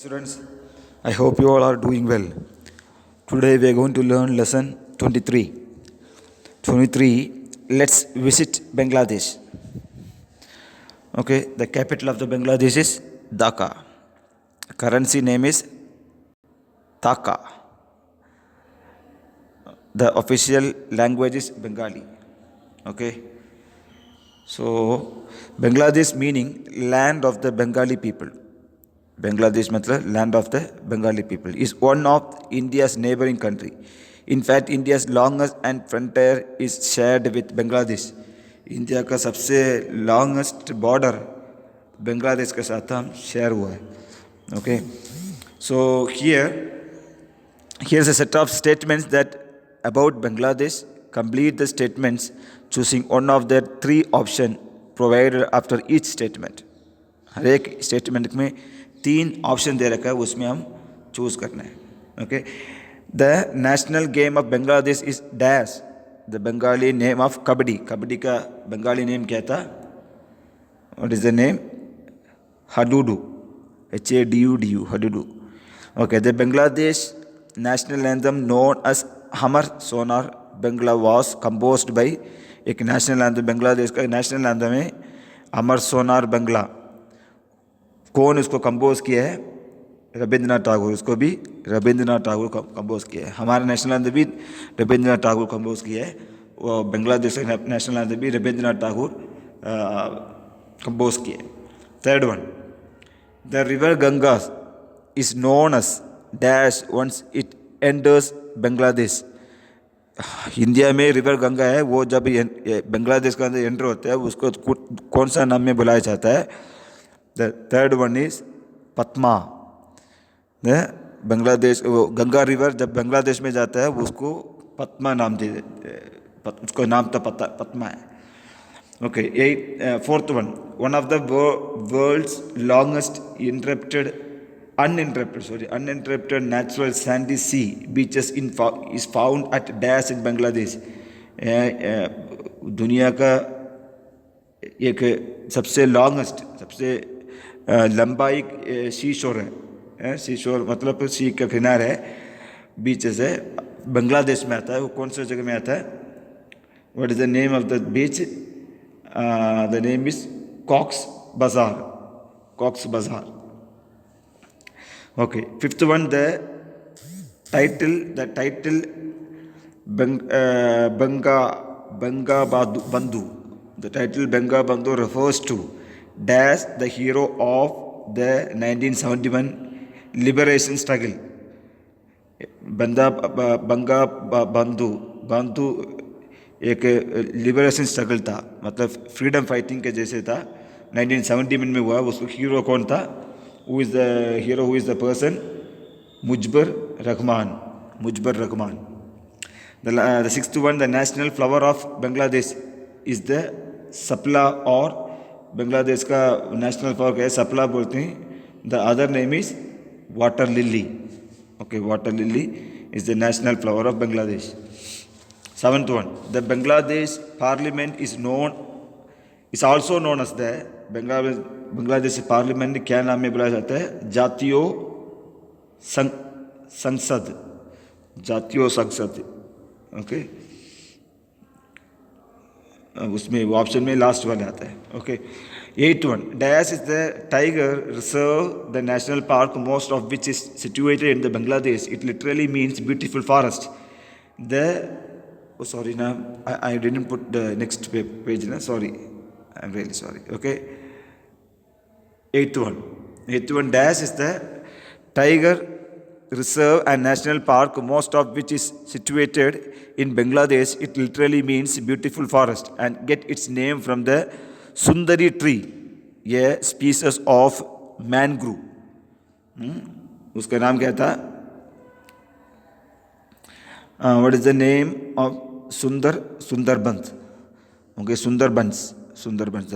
Students, I hope you all are doing well. Today we are going to learn lesson 23. 23, let's visit Bangladesh. Okay, the capital of the Bangladesh is Dhaka. Currency name is Taka. The official language is Bengali. Okay, so Bangladesh meaning land of the Bengali people. Bangladesh matlab land of the Bengali people is one of India's neighboring country. In fact, India's longest and frontier is shared with Bangladesh. India का सबसे longest border Bangladesh के साथ हम share हुआ है. Okay, so here's a set of statements that about Bangladesh. Complete the statements choosing one of the three options provided after each statement. हर एक statement में 3 option दे रखा है, उसमें हम चूज करना है. Okay, the national game of Bangladesh is dash. The Bengali name of kabaddi. Kabaddi का Bengali name क्या था? What is the name? Hadudu. HADUDU, Hadudu. Okay, the Bangladesh national anthem known as Amar Sonar Bangla was composed by. एक नेशनल एंथम बांग्लादेश का नेशनल एंथम है अमर सोनार बंगला. कौन इसको कंपोज किया है? रविंद्रनाथ टैगोर. उसको भी रविंद्रनाथ टैगोर कंपोज किया है. हमारा नेशनल एंथम भी रविंद्रनाथ टैगोर कंपोज किया है. वो बांग्लादेश का नेशनल एंथम भी रविंद्रनाथ टैगोर कंपोज किया है. Third one, the river Ganga is known as dash once it enters Bangladesh. India में रिवर गंगा है, वो जब बांग्लादेश का अंदर एंटर होता है उसको कौन सा नाम में बुलाया जाता है? The third one is Padma. Bangladesh वो गंगा रिवर जब बांग्लादेश में जाता है उसको पद्मा नाम दे, उसको नाम तो पद्मा है. Okay, fourth one of the world's longest uninterrupted natural sandy sea beaches is found at dash in Bangladesh. दुनिया का एक सबसे लॉन्गेस्ट, सबसे लंबा एक सी शोर है. सी शोर मतलब सी का किनारा है, बीचेस है, बांग्लादेश में आता है. वो कौन सी जगह में आता है? What is the name of the beach? The name is Cox's Bazar. Cox's Bazar. Okay, fifth one, the title Banga Bandhu. The title Banga Bandhu refers to dash the hero of the 1971 liberation struggle. बंगा बंधु एक लिबरेशन स्ट्रगल था, मतलब freedom fighting के जैसे था. 1971 में हुआ. उसको हीरो कौन था? Who is the hero? Who is the person? Mujibur Rahman. The sixth one, the national flower of Bangladesh is the सपला. और बांग्लादेश का नेशनल फ्लावर क्या है? सपला बोलते हैं. The other name is water lily. Okay, water lily is the national flower of Bangladesh. Seventh one, the Bangladesh parliament is also known as the Bangladesh parliament क्या नाम में बुलाया जाता है? जातीय संसद. ओके, उसमें वो ऑप्शन में लास्ट वाले आता है. Okay, eight one, dash is the tiger reserve the national park most of which is situated in the Bangladesh. It literally means beautiful forest. Sorry ना, I didn't put the next page ना, sorry, I am really sorry. Okay, eight one, dash is the tiger reserve and national park most of which is situated in Bangladesh. It literally means beautiful forest and get its name from the Sundari tree, a species of mangrove. उसका नाम क्या था? What is the name of Sundarbans? Okay, Sundarbans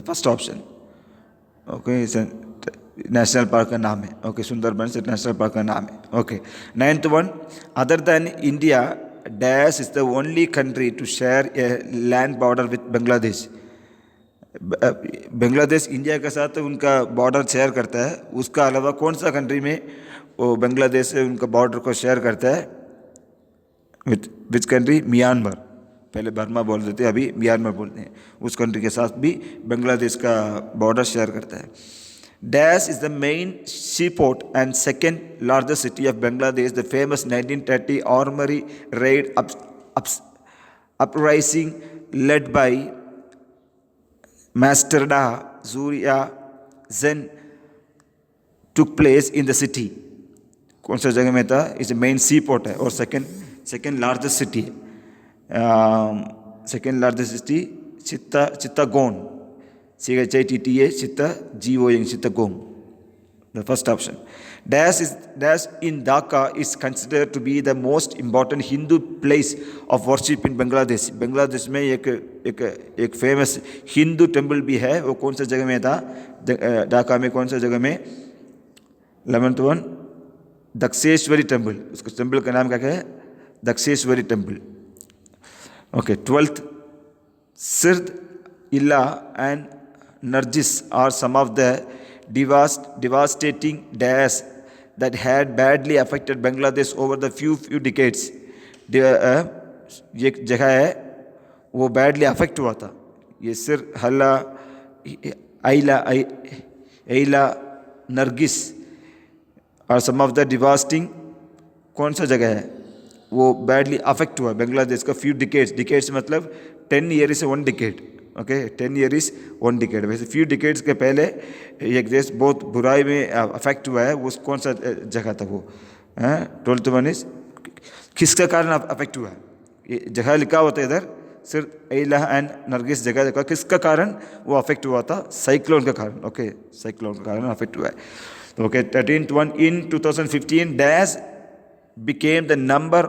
the first option. Okay, it's a national park का नाम है. Okay, Sundarbans national park का नाम है. Okay, ninth one, other than India dash is the only country to share a land border with Bangladesh. Bangladesh India के साथ उनका border share करता है. उसका अलावा कौन सा कंट्री में वो बांग्लादेश से उनका बॉर्डर को शेयर करता है विच कंट्री, म्यांमार। पहले बर्मा बोलते थे, अभी म्यांमार बोलते हैं। उस कंट्री के साथ भी बांग्लादेश का बॉर्डर शेयर करता है। Dash is the main sea port and second largest city of Bangladesh. The famous 1930 armoury raid uprising led by Masterda Zuria Zen took place in the city. कौन सा जगह में था? इस मेन सी पोर्ट है और सेकेंड लार्जेस्ट सिटी है। Second largest city Chittagong, CHITTA CHITTAGONG, Chittagong. The first option. Dash in Dhaka is considered to be the most important Hindu place of worship in Bangladesh. Bangladesh में एक famous Hindu temple भी है। वो कौन सा जगह में था? ढाका में कौन सा जगह में? 11th one, Dhakeshwari temple. उसका टेम्पल का नाम क्या है? दक्षेश्वरी टेम्पल। ओके। 12th, सिर्द, इला and Narjis are some of the devastating dash that had badly affected Bangladesh over the few decades. ये जगह है वो badly affect हुआ था। ये सिर, हल्ला, ऐला, नरगिस और some of the devastating, कौन सा जगह है वो badly affect हुआ बांग्लादेश का few decades मतलब 10 years से 1 decade। Okay, 10 years is 1 decade। वैसे फ्यू डिकेड्स के पहले एक देश बहुत बुराई में अफेक्ट हुआ है। वो कौन सा जगह था वो? 12th वन इज किसका कारण अफेक्ट हुआ है? ये जगह लिखा होता है इधर, सिर्फ ऐला एंड नरगिस जगह किसका कारण वो अफेक्ट हुआ था? साइक्लोन का कारण। ओके, साइक्लोन का कारण अफेक्ट हुआ है। Okay. 13th one, in 2015 dash became the number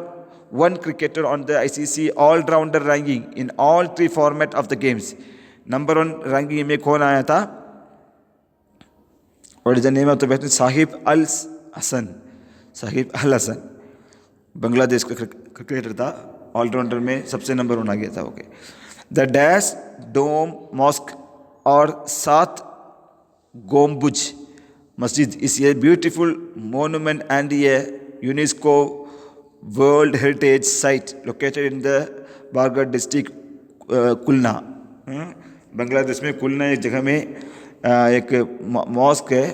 1 cricketer on the ICC all-rounder ranking in all 3 format of the games. Number 1 ranking में कौन आया था? What is the name of the batsman? Sahib अल हसन। बांग्लादेश का cricketer था, allrounder में सबसे number 1 आ गया था। Okay. The dash dome mosque or 7 Gombuj Masjid is a beautiful monument and a UNESCO World Heritage Site located in the Bargarh district, Khulna. Bangladesh में कुलना एक जगह में एक मॉस्क है।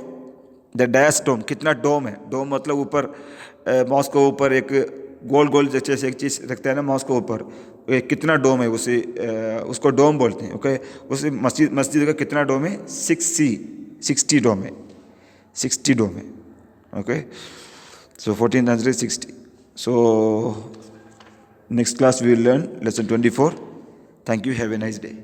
द डैश डोम, कितना डोम है? डोम मतलब ऊपर, मॉस्क के ऊपर एक गोल जैसे एक चीज़ रखते हैं ना मॉस्क के ऊपर, कितना डोम है उसको डोम बोलते हैं। ओके। उस मस्जिद का कितना डोम है? 60 डोम है। 60 डोम है। Okay. So 14th answer is 60. So next class we will learn lesson 24. Thank you. Have a nice day.